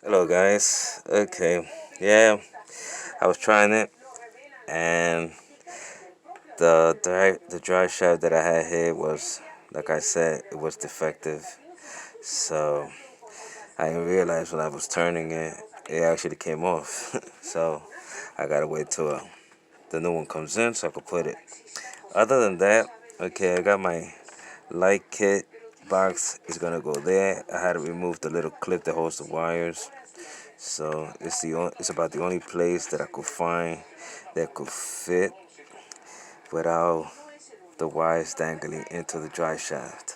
Hello guys. Okay, yeah, I was trying it, and the drive shaft that I had here was, like I said, it was defective. So I didn't realize when I was turning it, it actually came off. So I gotta wait till the new one comes in so I could put it. Other than that, okay, I got my light kit box. Is gonna go there. I had to remove the little clip that holds the wires. So it's about the only place that I could find that could fit without the wires dangling into the drive shaft.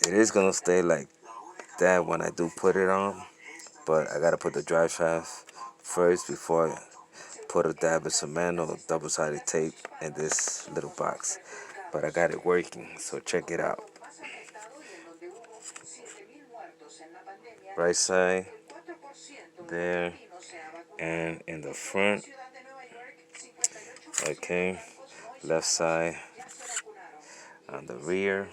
It is gonna stay like that when I do put it on, but I gotta put the drive shaft first before I put a dab of cement or double-sided tape in this little box. But I got it working, so check it out. Right side there, and in the front, okay, left side on the rear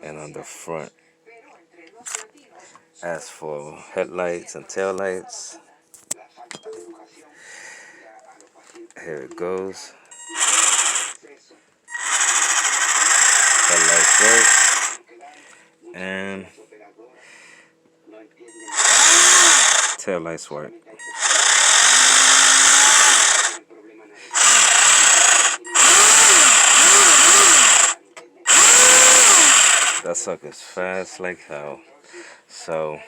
and on the front. As for headlights and taillights, here it goes. Headlights work and taillights work. That sucker's fast like hell. So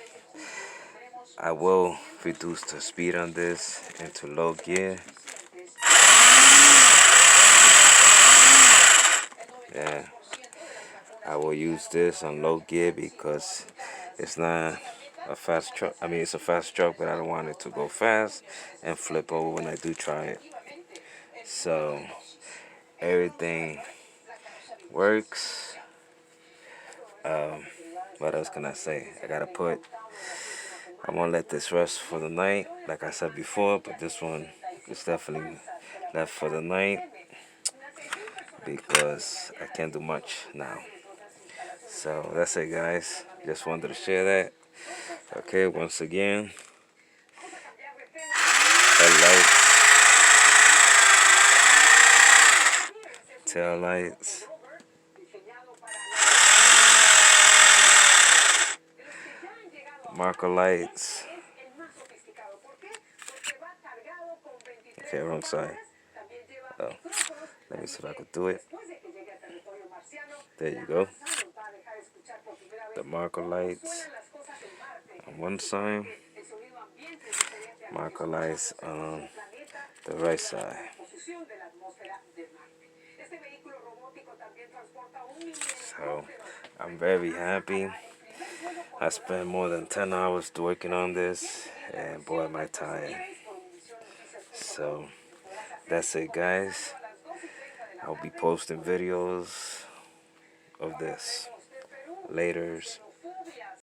I will reduce the speed on this into low gear. Yeah, I will use this on low gear because it's not a fast truck. I mean, it's a fast truck, but I don't want it to go fast and flip over when I do try it. So everything works. What else can I say? I'm gonna let this rest for the night, like I said before, but this one is definitely left for the night because I can't do much now. So that's it, guys. Just wanted to share that. Okay, once again, headlights, tail lights, marker lights. Okay, wrong side. Oh, let me see if I could do it. There you go. The marker lights on one side, marker lights on the right side. So I'm very happy. I spent more than 10 hours working on this, and boy am I tired. So that's it, guys. I'll be posting videos of this. Laters.